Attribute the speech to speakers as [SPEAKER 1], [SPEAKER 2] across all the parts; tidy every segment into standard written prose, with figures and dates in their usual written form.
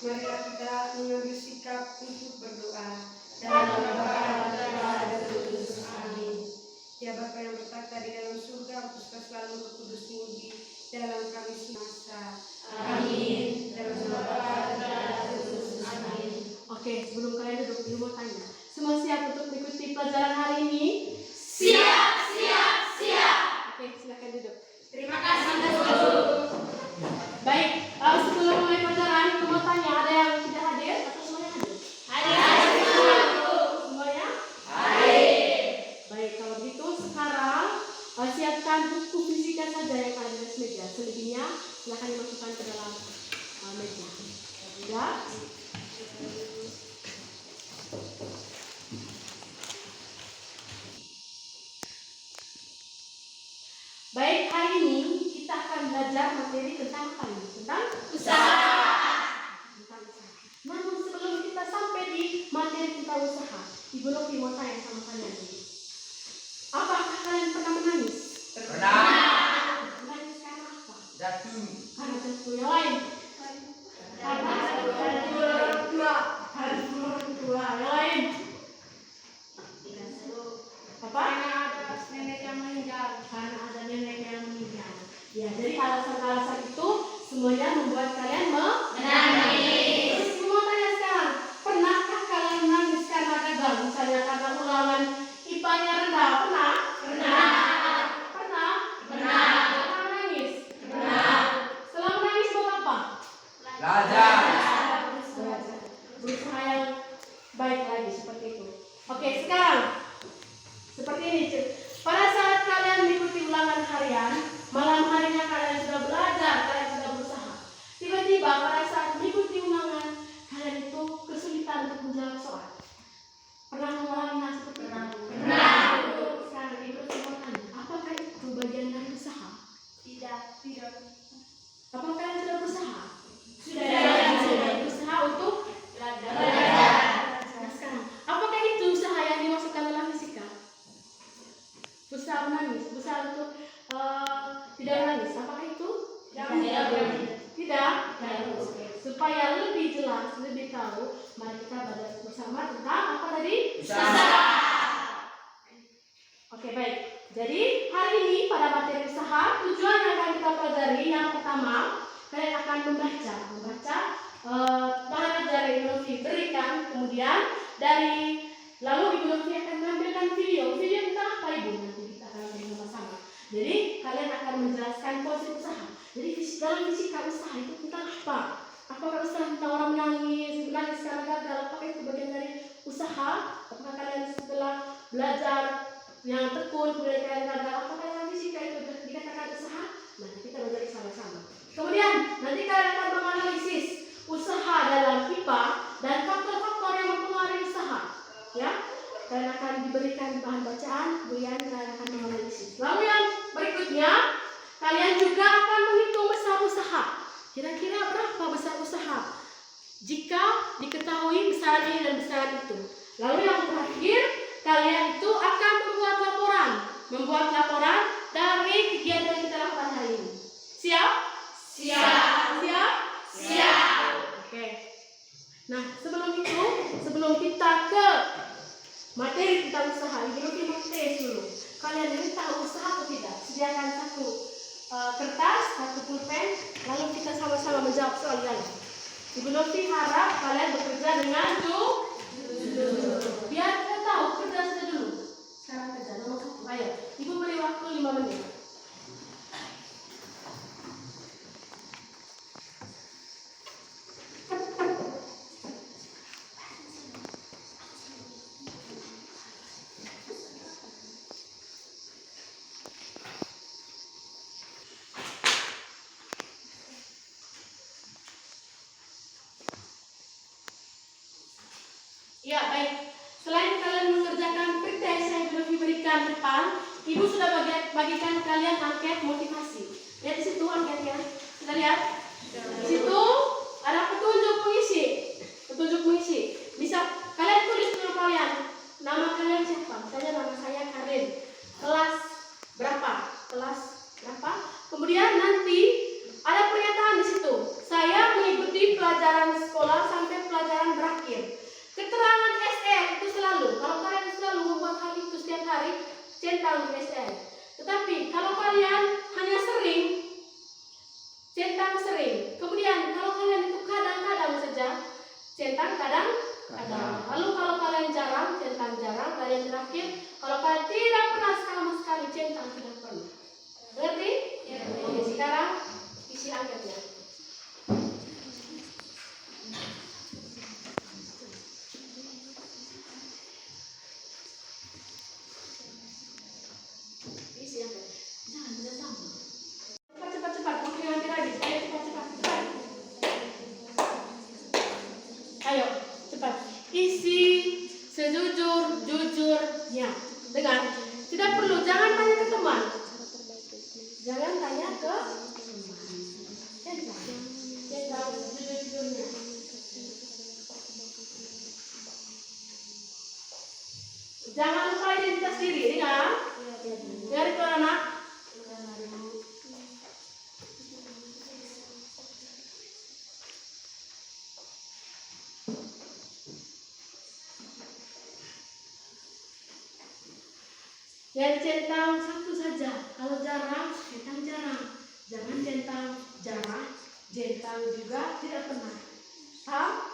[SPEAKER 1] Marilah kita mengambil sikap untuk berdoa.
[SPEAKER 2] Dalam nama Bapa dan Kudus. Amin.
[SPEAKER 1] Ya Bapa yang bertata di dalam surga, utuslah selalu Roh Kudus-Mu di dalam kami semasa.
[SPEAKER 2] Amin.
[SPEAKER 1] Dalam
[SPEAKER 2] Dalam
[SPEAKER 1] nama
[SPEAKER 2] nama
[SPEAKER 1] Bapa
[SPEAKER 2] Bapa dan Kudus. Amin.
[SPEAKER 3] Oke, sebelum kalian duduk, ibu mau tanya. Semua siap untuk mengikuti pelajaran hari ini?
[SPEAKER 2] Siap, siap, siap.
[SPEAKER 3] Oke, silakan duduk.
[SPEAKER 2] Terima kasih, Guru.
[SPEAKER 3] Baik, sebelum mulai pelajaran, ibu mau tanya, ada yang tidak hadir atau semuanya hadir?
[SPEAKER 2] Hadir, Guru.
[SPEAKER 3] Semuanya?
[SPEAKER 2] Hadir.
[SPEAKER 3] Baik, kalau begitu sekarang siapkan buku fisika saja yang ada di atas meja. Selebihnya silakan dimasukkan ke dalam meja. Ya. Baik, hari ini kita akan belajar materi tentang apa ini? Tentang
[SPEAKER 2] Usaha.
[SPEAKER 3] Tentang usaha. Namun sebelum kita sampai di materi tentang usaha, Ibu Novi mau tanya sama kalian dulu. Apakah kalian pernah menangis?
[SPEAKER 2] Pernah.
[SPEAKER 3] Menangis karena apa?
[SPEAKER 2] Jatuh.
[SPEAKER 3] Karena jatuh yang lain. Karena orang tua. Karena orang tua yang lain. Apa?
[SPEAKER 1] Karena ada nenek yang meninggal.
[SPEAKER 3] Karena ada nenek yang meninggal. Ya, jadi alasan-alasan itu semuanya membuat kalian
[SPEAKER 2] Menangis.
[SPEAKER 3] Terus semua tanya sekarang, pernahkah kalian menangis karena gagal? Misalnya karena ulangan IPA-nya rendah, pernah?
[SPEAKER 2] Pernah.
[SPEAKER 3] Pernah?
[SPEAKER 2] Pernah.
[SPEAKER 3] Pernah menangis?
[SPEAKER 2] Pernah.
[SPEAKER 3] Setelah menangis buat apa?
[SPEAKER 2] Belajar.
[SPEAKER 3] Berusaha yang baik lagi seperti itu. Oke, sekarang seperti ini, Cik. Pada saat kalian mengikuti ulangan harian, malam harinya kalian sudah belajar, kalian sudah berusaha. Tiba-tiba pada saat mengikuti ulangan, kalian itu kesulitan untuk menjawab soal. Pernah mengalami hal seperti itu?
[SPEAKER 2] Pernah.
[SPEAKER 3] Sekarang Ibu coba tanya, apakah itu bagian dari usaha?
[SPEAKER 1] Tidak.
[SPEAKER 3] Apakah kalian sudah berusaha?
[SPEAKER 2] Sudah.
[SPEAKER 3] Berusaha untuk
[SPEAKER 2] Belajar.
[SPEAKER 3] Nah, sekarang, apakah itu usaha yang dimasukkan dalam fisika? Usaha menangis, usaha untuk tidak menangis. Apakah itu? Tidak. Oke. Supaya lebih jelas, lebih tahu, mari kita belajar bersama tentang apa tadi?
[SPEAKER 2] Usaha.
[SPEAKER 3] Oke, baik. Jadi hari ini pada materi usaha, tujuan yang akan kita pelajari yang pertama, kalian akan membaca bahan ajar yang Ibu Novi berikan, kemudian lalu Ibu Novi akan menampilkan video tentang apa Ibu, nanti kita akan lihat sama-sama. Jadi kalian akan menjelaskan konsep usaha. Jadi dalam fisika usaha itu tentang apa? Apakah usaha tentang orang menangis karena gagal? Apakah itu bagian dari usaha? Apakah kalian setelah belajar yang tekun kemudian kalian gagal? Apakah dalam fisika itu dikatakan usaha? Nanti kita belajar sama-sama. Kemudian nanti kalian akan menganalisis usaha dalam IPA dan faktor-faktor yang mempengaruhi usaha. Ya, kalian akan diberikan bahan bacaan, kemudian kalian akan menganalisis. Lalu yang berikutnya, kalian juga akan menghitung besar usaha. Kira-kira berapa besar usaha? Jika diketahui besaran ini dan besaran itu. Lalu yang terakhir, kalian itu akan membuat laporan dari kegiatan yang kita lakukan hari ini. Siap?
[SPEAKER 2] Siap.
[SPEAKER 3] Siap?
[SPEAKER 2] Siap.
[SPEAKER 3] Oke. Nah, sebelum kita ke materi tentang usaha, Ibu Novi mau tes dulu. Kalian ini tahu usaha atau tidak? Sediakan satu kertas, satu pulpen, lalu kita sama-sama menjawab soal ini. Ibu Novi harap kalian bekerja dengan jujur. Biar kita tahu, kerja saja dulu. Sekarang kerja nomor 1. Ayo, Ibu beri waktu 5 menit. Ya, baik. Selain kalian mengerjakan pretest yang Ibu Novi berikan depan, Ibu sudah bagikan kalian angket motivasi. Lihat di situ anketnya. Kita lihat. Di situ ada petunjuk mengisi. Bisa kalian tulis dulu kalian. Nama kalian siapa? Misalnya nama saya Karin. Kelas berapa? Kemudian nanti ada pernyataan di situ. Saya mengikuti pelajaran sekolah untuk STM. Tetapi kalau kalian hanya sering, centang sering. Kemudian kalau kalian itu kadang-kadang saja, centang kadang-kadang. Lalu kalau kalian jarang, centang jarang. Kalian terakhir, kalau kalian tidak pernah sama sekali, centang tidak pernah. Ngerti? Ya. Oke, sekarang isi angkatnya. Isi angkat. Jangan tidak sama. Cepat, waktu yang hampir habis. Ayo cepat. Ayo, cepat. Isi sejujur-jujurnya. Dengar, tidak perlu, jangan tanya ke teman. Jangan tanya ke centang sejujur-jujurnya. Jangan lupa identitas diri, dengar. Dengar itu anak. Yang centang satu saja. Kalau jarang, centang jarang. Jangan centang jarang, centang juga tidak pernah. Paham?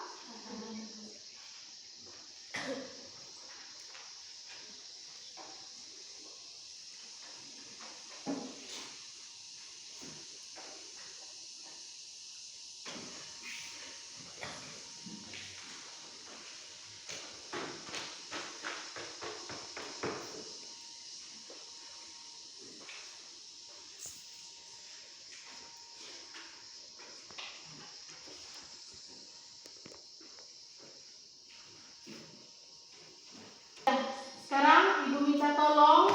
[SPEAKER 3] Sekarang ibu minta tolong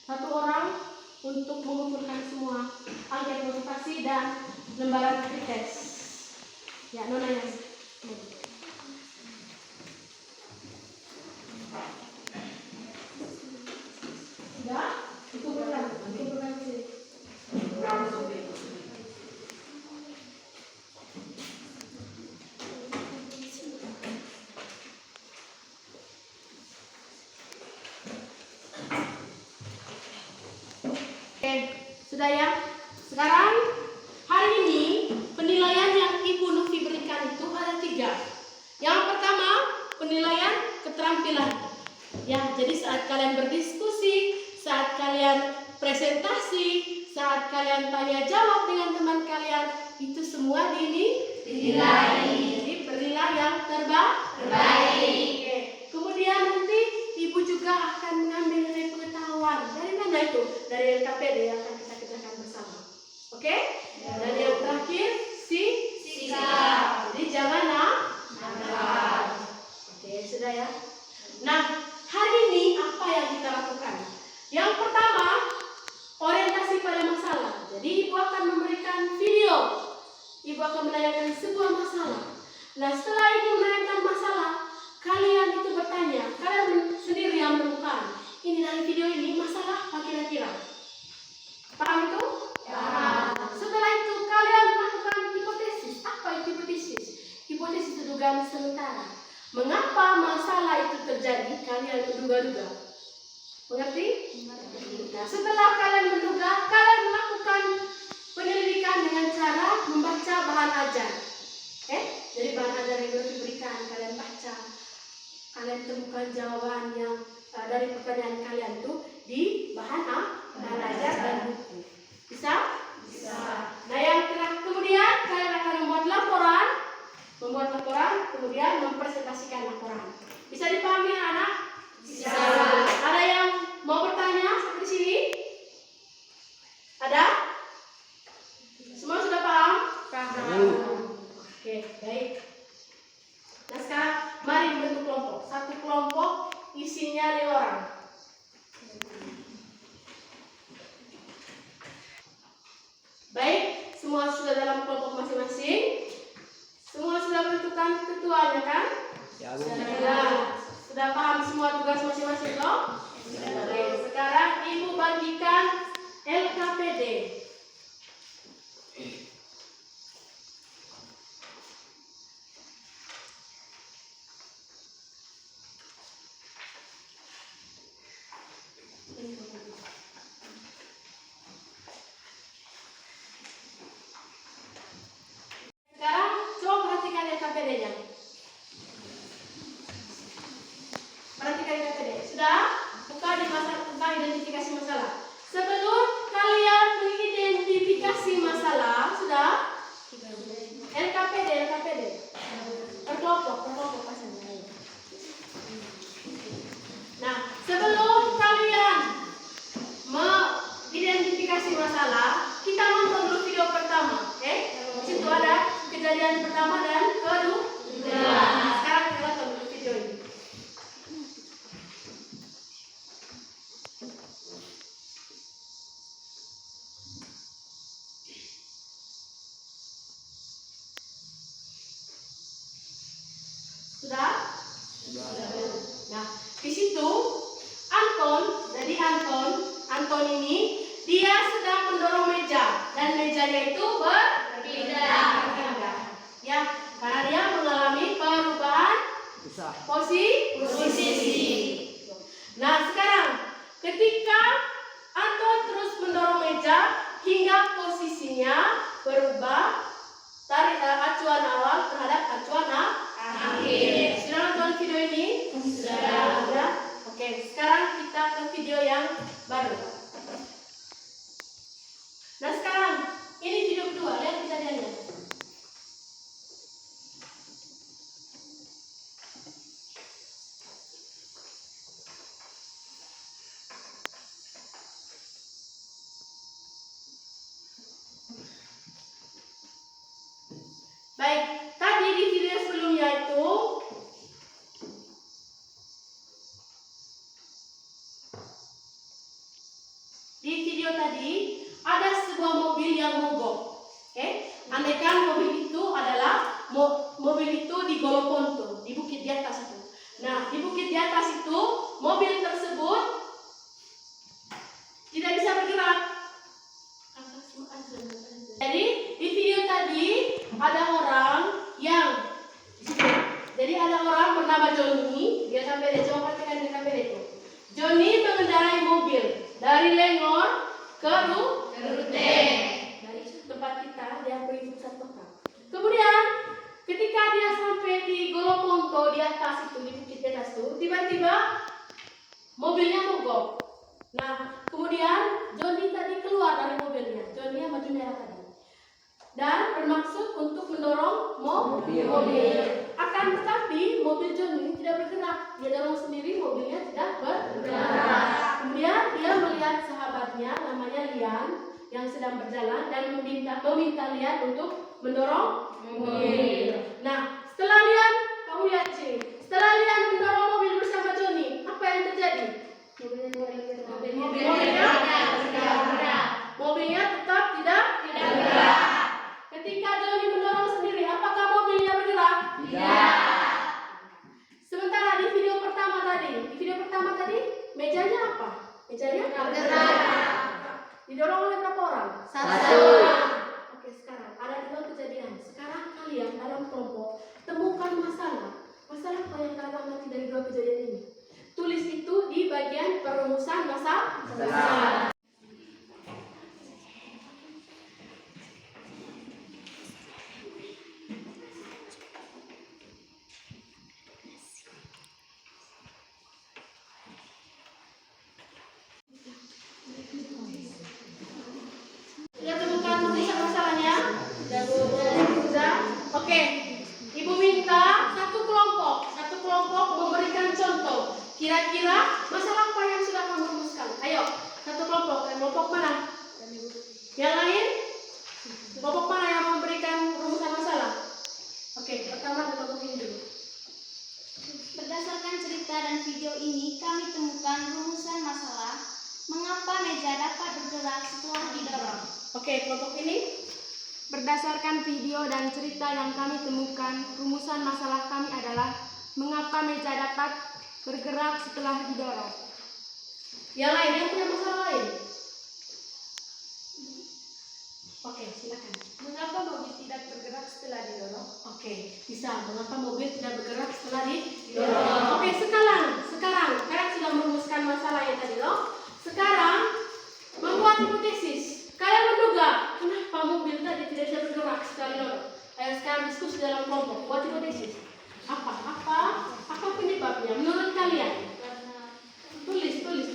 [SPEAKER 3] satu orang untuk mengumpulkan semua angket motivasi dan lembaran tes. Ya, Nona yang sudah dikumpulkan sini. Oke, sudah ya. Sekarang hari ini penilaian yang Ibu Novi berikan itu ada 3. Yang pertama penilaian keterampilan. Ya, jadi saat kalian berdiskusi, saat kalian presentasi, saat kalian tanya jawab dengan teman kalian, itu semua dinilai. Jadi bernilai yang terbaik. Oke. Kemudian nanti Ibu juga akan mengambil nilai pengetahuan. Dari mana itu? Dari LKPD yang akan kita kerjakan bersama. Oke? Dan yang terakhir sikap. Jadi jangan nakal. Oke, sudah ya. Nah, hari ini apa yang kita lakukan? Yang pertama, orientasi pada masalah. Jadi Ibu akan memberikan video. Ibu akan menanyakan sebuah masalah. Nah, setelah Ibu menanyakan masalah, kalian itu bertanya, kalian sendiri yang menemukan. Ini dari video ini masalah apa kira-kira? Paham itu? Ya. Setelah itu kalian melakukan hipotesis. Apa itu hipotesis? Hipotesis itu dugaan sementara. Mengapa masalah itu terjadi? Kalian menduga-duga. Mengerti? Nah, setelah kalian menduga, kalian melakukan penyelidikan dengan cara membaca bahan ajar. Jadi bahan ajar yang diberikan, kalian baca. Kalian temukan jawaban yang dari pertanyaan kalian itu di bahan ajar dan buku. Bisa? Bisa. Nah, yang terakhir kemudian kalian akan membuat laporan, kemudian mempresentasikan laporan. Bisa dipahami anak? Bisa. Ada yang mau bertanya seperti sini? Ada? Semua sudah paham? Paham. Oke, baik. Nah, sekarang mari membentuk kelompok. Satu kelompok isinya 5 orang. Baik, semua sudah dalam kelompok masing-masing. Semua sudah menentukan ketuanya kan? Ya. Sudah paham semua tugas masing-masing toh? Oke, sekarang Ibu bagikan LKPD. pertama dan kedua. Sekarang kita tonton video ini. Sudah? Nah, di situ Anton ini dia sedang mendorong meja dan mejanya itu berpindah. Ya, karena dia mengalami perubahan posisi. Nah, sekarang ketika Anton terus mendorong meja hingga posisinya berubah dari acuan awal terhadap acuan akhir. Sudah nonton video ini? Sudah. Oke, sekarang kita ke video yang baru. Nah, sekarang ini video kedua. Lihat kejadiannya. Baik, tadi di video sebelumnya itu ada sebuah mobil yang mogok. Oke, andaikan mobil itu adalah mobil itu di Goloponto, di bukit di atas itu. Nah, di bukit di atas itu mobil tersebut tidak bisa bergerak. Jadi di video tadi ada orang yang bernama Johnny. Dia sampai coba perhatikan di kamera itu. Johnny mengendarai mobil dari Lengor ke Rute. Dari tempat kita dia pergi pusat kota. Kemudian ketika dia sampai di Goloponto di atas itu, di bukit di atas itu, tiba-tiba mobilnya mogok. Nah, kemudian Johnny tadi keluar dari mobilnya. Johnny yang baju merah tadi. Dan bermaksud untuk mendorong mobil. Akan tetapi mobil Johnny tidak bergerak. Dia dorong sendiri, mobilnya tidak bergerak. Kemudian dia melihat sahabatnya namanya Lian yang sedang berjalan dan meminta Lian untuk mendorong mobil. Nah, setelah Lian, kamu lihat sini. Setelah Lian mendorong mobil bersama Johnny, apa yang terjadi? Mobilnya tetap tidak bergerak. Ketika Johnny mendorong sendiri, apakah mobilnya bergerak? Tidak. Sementara di video pertama tadi, mejanya apa? Mejanya bergerak. Didorong oleh berapa orang? Satu. Oke, sekarang ada dua kejadian. Sekarang kalian dalam kelompok temukan masalah apa yang kalian amati dari dua kejadian ini. Tulis itu di bagian perumusan masalah. Sudah temukan tulisan masalahnya? Sudah. Oke. Ibu minta satu kelompok memberikan contoh. Kira-kira masalah apa yang sudah kamu rumuskan? Ayo, satu kelompok. Kelompok mana? Yang lain? Kelompok mana yang memberikan rumusan masalah? Oke, pertama kelompok ini dulu.
[SPEAKER 2] Berdasarkan cerita dan video ini, kami temukan rumusan masalah mengapa meja dapat bergerak setelah didorong.
[SPEAKER 3] Oke, kelompok ini.
[SPEAKER 4] Berdasarkan video dan cerita yang kami temukan, rumusan masalah kami adalah mengapa meja dapat bergerak setelah didorong.
[SPEAKER 3] Yang lain, yang punya masalah lain? Oke, silakan.
[SPEAKER 4] Mengapa mobil tidak bergerak setelah didorong?
[SPEAKER 3] Oke, bisa. Mengapa mobil tidak bergerak setelah didorong? Oke, sekarang kalian sudah merumuskan masalah yang tadi loh. Sekarang membuat hipotesis. Kalian menduga kenapa mobil tadi tidak bisa bergerak setelah didorong? Ayo sekarang diskusi dalam kelompok. Buat hipotesis. Apa penyebabnya menurut kalian? Tulis. Tulis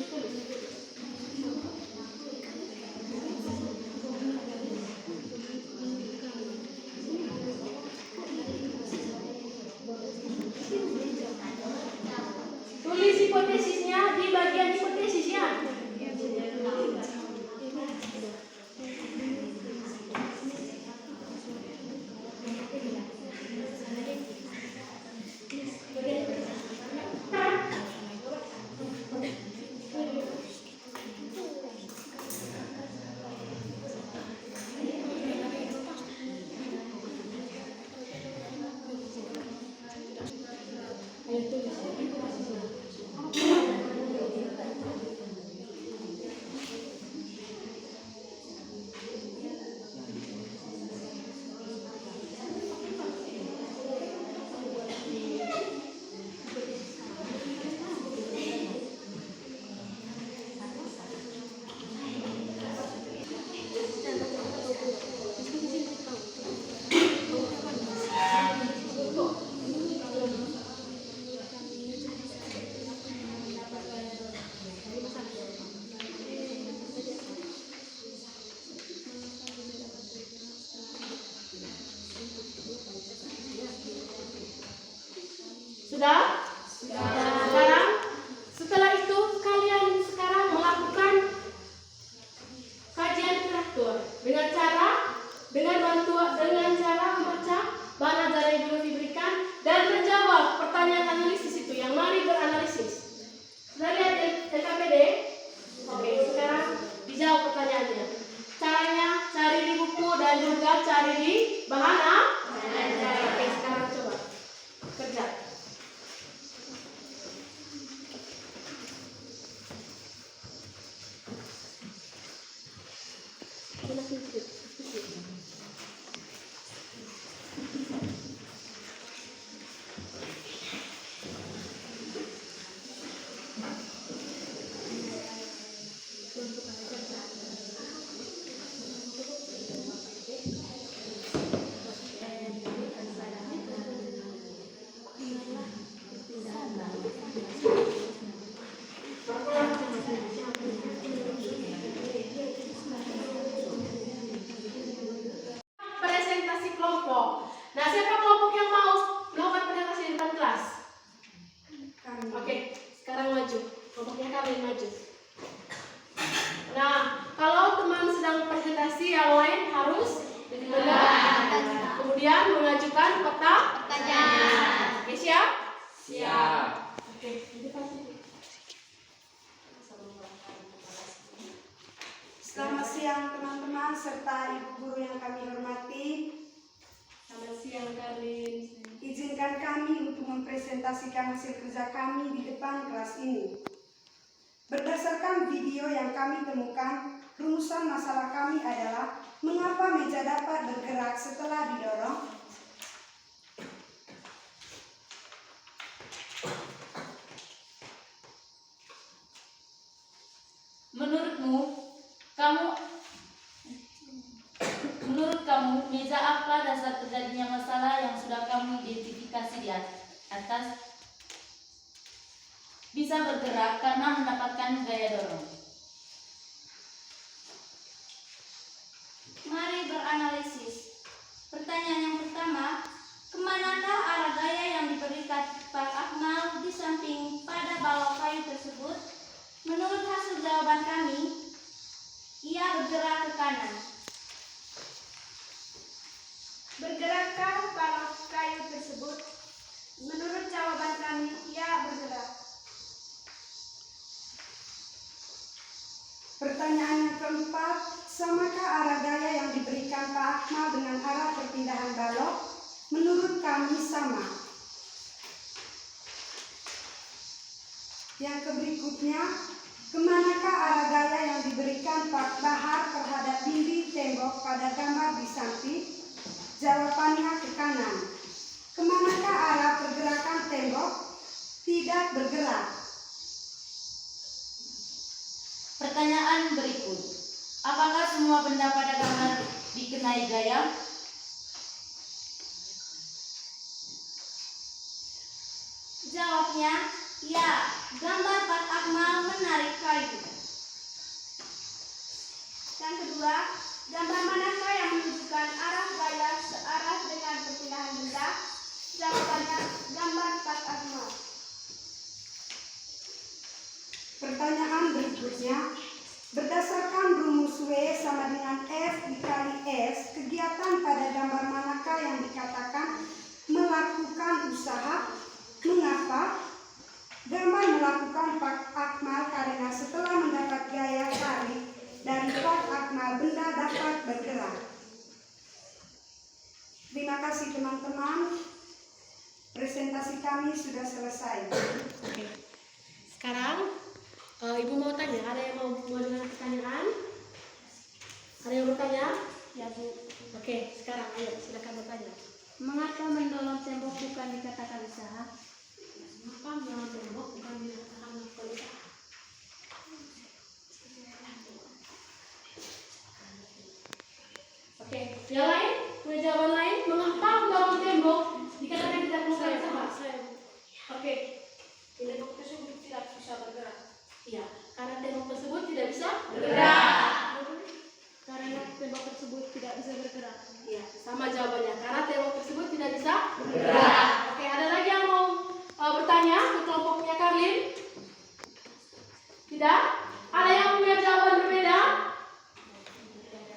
[SPEAKER 3] hipotesisnya di bagian hipotesisnya. menentukan
[SPEAKER 2] Pertanyaan.
[SPEAKER 3] Oke, siap?
[SPEAKER 5] Siap.
[SPEAKER 3] Oke, ini pasti.
[SPEAKER 1] Selamat siang teman-teman serta ibu guru yang kami hormati.
[SPEAKER 3] Selamat siang, Karlin.
[SPEAKER 1] Izinkan kami untuk mempresentasikan hasil kerja kami di depan kelas ini. Berdasarkan video yang kami temukan, rumusan masalah kami adalah mengapa meja dapat bergerak setelah didorong.
[SPEAKER 5] Menurut kamu, meja apa dasar terjadinya masalah yang sudah kamu identifikasi di atas bisa bergerak karena mendapatkan gaya dorong?
[SPEAKER 2] Mari beranalisis. Pertanyaan yang pertama, kemanakah arah gaya yang diberikan Pak Akmal di samping pada balok kayu tersebut? Menurut hasil jawaban kami, ia bergerak ke kanan.
[SPEAKER 4] Bergerakkah balok kayu tersebut? Menurut jawaban kami, ia bergerak.
[SPEAKER 1] Pertanyaan yang keempat, samakah arah gaya yang diberikan Pak Akmal dengan arah perpindahan balok? Menurut kami sama. Yang berikutnya, kemanakah arah gaya yang diberikan Pak Bahar terhadap dinding tembok pada gambar di samping? Jawabannya ke kanan. Kemanakah arah pergerakan tembok? Tidak bergerak.
[SPEAKER 5] Pertanyaan berikut, apakah semua benda pada gambar dikenai gaya?
[SPEAKER 2] Jawabnya, ya. Gambar Pak Akmal menarik kayu.
[SPEAKER 4] Yang kedua, gambar manakah yang menunjukkan arah gaya searah dengan perpindahan benda? Jawabannya, gambar Pak Akmal.
[SPEAKER 1] Pertanyaan berikutnya, berdasarkan rumus W sama dengan F dikali S, kegiatan pada gambar manakah yang dikatakan melakukan usaha? Mengapa? Gambar melakukan Pak Akmal karena setelah mendapat gaya tarik dari Pak Akmal, benda dapat bergerak. Terima kasih teman-teman. Presentasi kami sudah selesai.
[SPEAKER 3] Oke. Sekarang Ibu mau tanya, ada yang mau dengar pertanyaan? Ada yang bertanya?
[SPEAKER 2] Ya, Bu.
[SPEAKER 3] Oke, sekarang ayo silakan bertanya.
[SPEAKER 2] Mengapa mendorong tembok bukan dikatakan usaha?
[SPEAKER 3] Mengapa mendorong tembok bukan dikatakan melakukan usaha? Oke, yang lain? Punya jawaban lain? Mengapa mendorong tembok dikatakan tidak melakukan usaha? Oke, tembok tersebut tidak bisa bergerak. Iya, karena tembok tersebut tidak bisa bergerak.
[SPEAKER 4] Karena tembok tersebut tidak bisa bergerak.
[SPEAKER 3] Iya, sama jawabannya. Karena tembok tersebut tidak bisa bergerak. Oke, ada lagi yang mau bertanya ke kelompoknya Karlin? Tidak? Ada yang punya jawaban berbeda?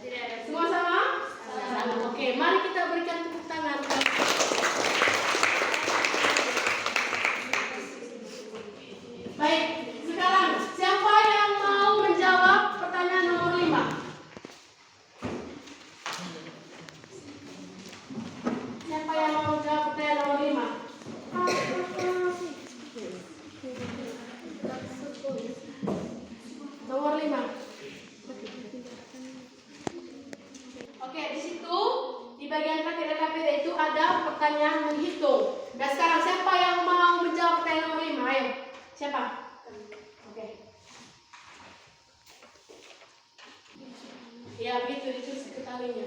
[SPEAKER 3] Tidak. Semua sama? Sama. Oke, mari kita berikan tepuk tangan. Baik, sekarang siapa yang mau menjawab pertanyaan nomor 5? Siapa yang mau menjawab pertanyaan nomor 5? Nomor 5. Oke, di situ di bagian KPD itu ada pertanyaan menghitung. Dan sekarang siapa yang mau menjawab pertanyaan nomor 5? Ayo. Siapa? Oke. Ya, begitu ditulis ke talinya.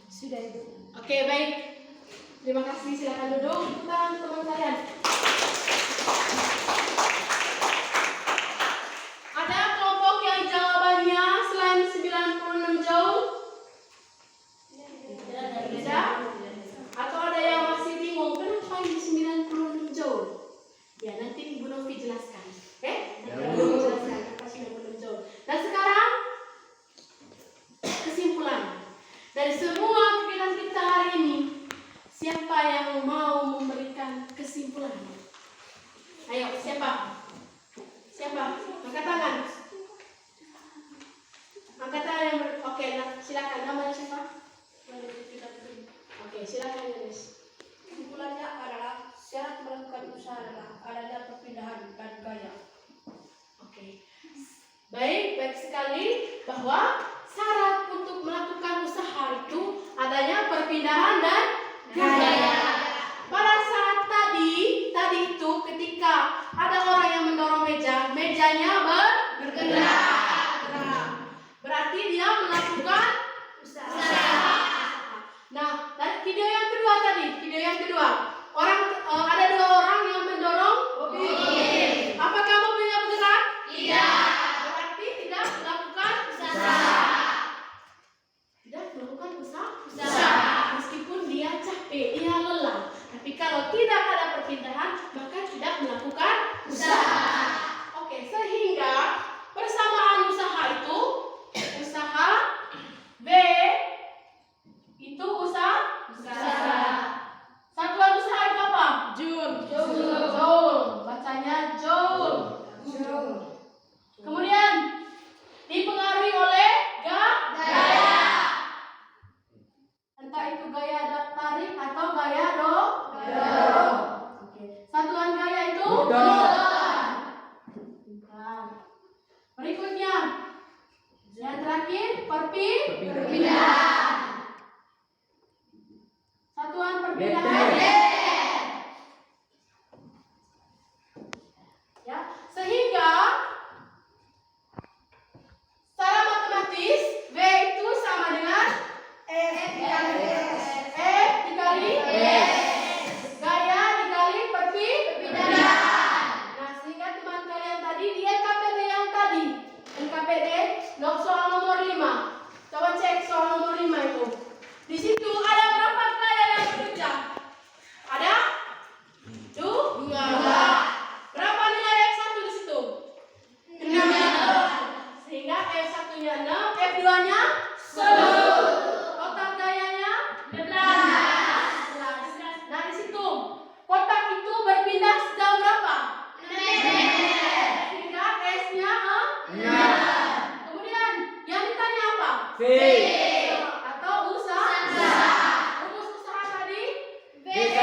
[SPEAKER 1] Sudah itu.
[SPEAKER 3] Oke, baik. Terima kasih. Silakan duduk teman-teman kalian. Baik sekali bahwa syarat untuk melakukan usaha itu adanya perpindahan dan gaya. Pada saat tadi itu ketika ada orang yang mendorong meja, mejanya bergerak. Berarti dia melakukan usaha. Nah, dan video yang kedua, ada 2 orang yang mendorong mobil. Apakah mobilnya bergerak? Tidak. Berarti tidak melakukan usaha. Tidak melakukan usaha. Meskipun dia capek, dia lelah. Tapi kalau tidak ada perpindahan, maka tidak melakukan usaha. Oke, sehingga persamaan usaha itu usaha B itu usaha. Satuan usaha itu apa? Joule. Bacanya joule. Kemudian dipengaruhi oleh gaya. Entah itu gaya tarik atau gaya dorong. Oke. Satuan gaya itu Newton. Berikutnya yang terakhir perpindahan. Satuan perpindahan ya, sehingga secara matematis V itu sama dengan
[SPEAKER 1] F dikali S.
[SPEAKER 3] F dikali S. Gaya dikali perpindahan. Nah, sehingga teman kalian tadi di NKPD yang tadi, NKPD soal nomor 5. Coba cek soal nomor 5 itu. Di situ ada berapa gaya yang bekerja? Ada 2. Berapa nilai F1 di situ? 6. Sehingga F1-nya 6, F2-nya 10. Total gayanya 11. Nah, di situ kotak itu berpindah sejauh berapa? 6 meter. Sehingga S-nya 6. Kemudian yang ditanya apa? V. Atau usaha. Rumus usaha tadi? V F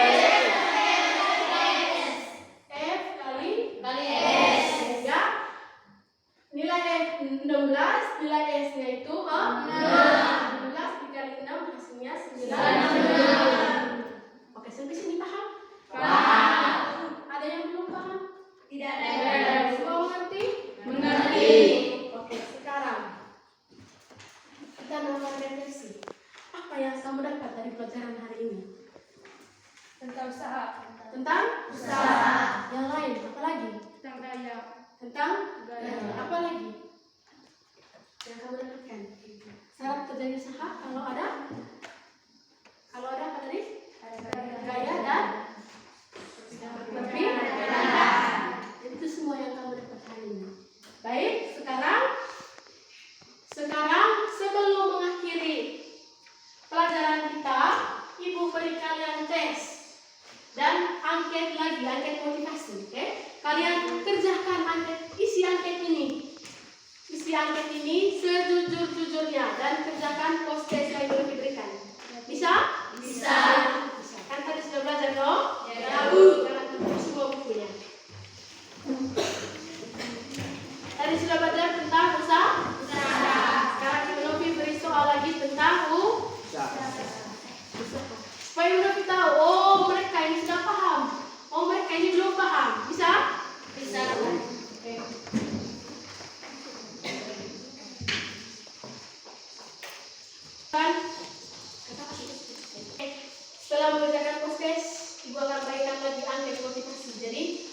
[SPEAKER 3] kali S. Sehingga nilai F 16, nilai S-nya itu 6. 16 dikali 6 hasilnya 9. Oke, sampai sini paham? Paham. Ada yang belum paham?
[SPEAKER 1] Tidak ada.
[SPEAKER 3] Semua mengerti? Mengerti. Oke, sekarang kita melakukan refleksi. Apa yang kamu dapat dari pelajaran hari ini?
[SPEAKER 4] Tentang usaha.
[SPEAKER 3] Tentang usaha. Yang lain, apa lagi?
[SPEAKER 4] Tentang gaya.
[SPEAKER 3] Tentang gaya. Apa lagi yang kamu dapatkan? Syarat terjadi usaha kalau ada apa tadi? Gaya dan perpindahan. Itu semua yang kamu dapat hari ini. Baik, sekarang sebelum mengakhiri pelajaran kita, Ibu beri kalian tes dan angket lagi, angket motivasi. Oke? Kalian kerjakan isi angket ini sejujur-jujurnya dan kerjakan post test yang diberikan. Bisa? Bisa. Kan tadi sudah belajar loh? Ya. Jangan tutup semua bukunya. Tadi sudah belajar tentang usaha. Sekarang Ibu Novi beri soal lagi tentang usaha. Supaya Ibu Novi tahu, oh mereka ini sudah paham, oh mereka ini belum paham. Bisa? Bisa. Oke. Setelah mengerjakan proses, Ibu akan berikan lagi angket motivasi. Jadi,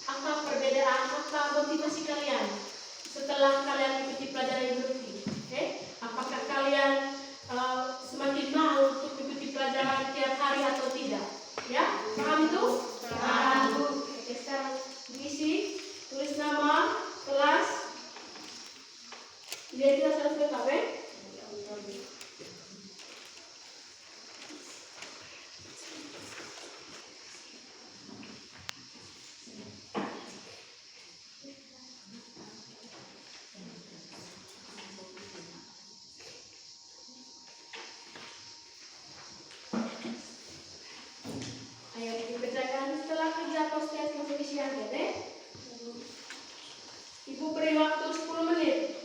[SPEAKER 3] apa perbedaan, apa motivasi kalian setelah kalian mengikuti pelajaran Ibu Novi? Oke? Apakah kalian semakin mau untuk mengikuti pelajaran tiap hari atau tidak? Ya? Paham itu? Paham. Oke, sekarang diisi, tulis nama, kelas. Jadi kita harus BKW. Ayo dikerjakan setelah kerja post test masuk isi angket. Ibu beri waktu 10 menit.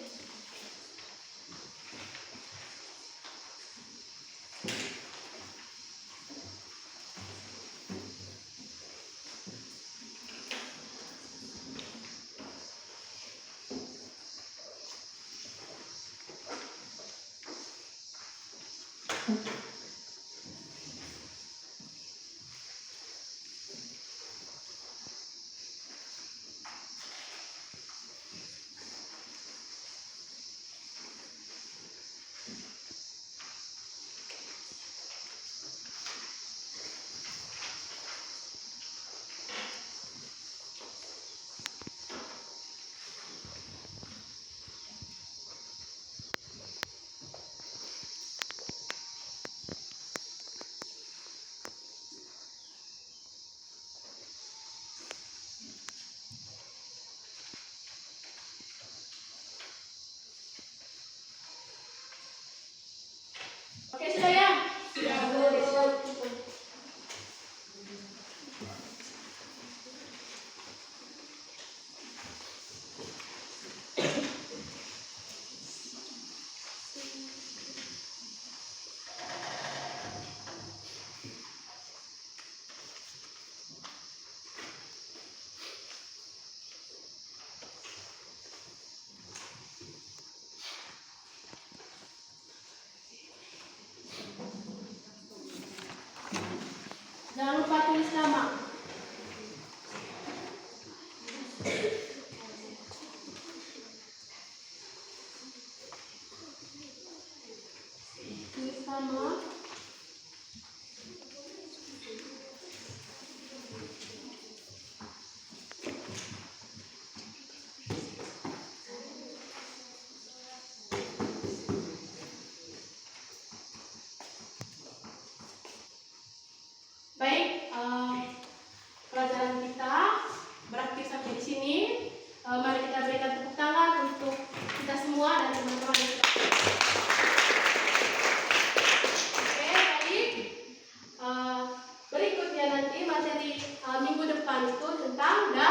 [SPEAKER 3] Oke, sudah ya? Jangan lupa tulis nama. Tulis nama. Baik, pelajaran kita berakhir sampai di sini. Mari kita berikan tepuk tangan untuk kita semua dan teman-teman yang sudah. Oke, baik. Berikutnya nanti materi minggu depan itu tentang daya.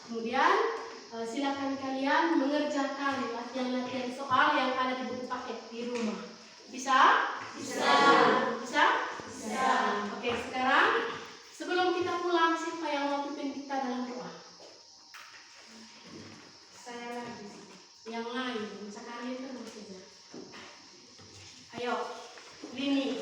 [SPEAKER 3] Kemudian silakan kalian mengerjakan latihan-latihan soal yang ada di buku paket di rumah. Bisa? Bisa. Bisa? Bisa. Oke, sekarang sebelum kita pulang, siapa yang mau pimpin kita dalam doa?
[SPEAKER 1] Saya lagi.
[SPEAKER 3] Yang lain, sekali terus saja. Ayo, Lini.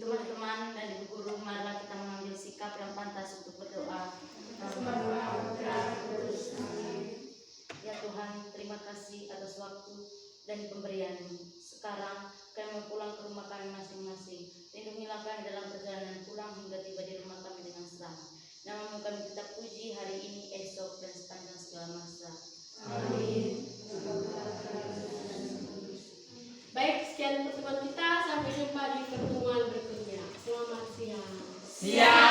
[SPEAKER 5] Teman-teman dan ibu guru, marilah kita mengambil sikap yang pantas untuk berdoa. Ya Tuhan, terima kasih atas waktu dan pemberian-Mu. Sekarang kami mau pulang ke rumah kami masing-masing. Lindungilah kami dalam perjalanan pulang hingga tiba di rumah kami dengan selamat. Nama-Mu kami kita puji hari ini, esok, dan sepanjang segala masa.
[SPEAKER 3] Amin. Baik, sekian pertemuan kita. Sampai jumpa di pertemuan berikutnya. Selamat siang.
[SPEAKER 5] Siang.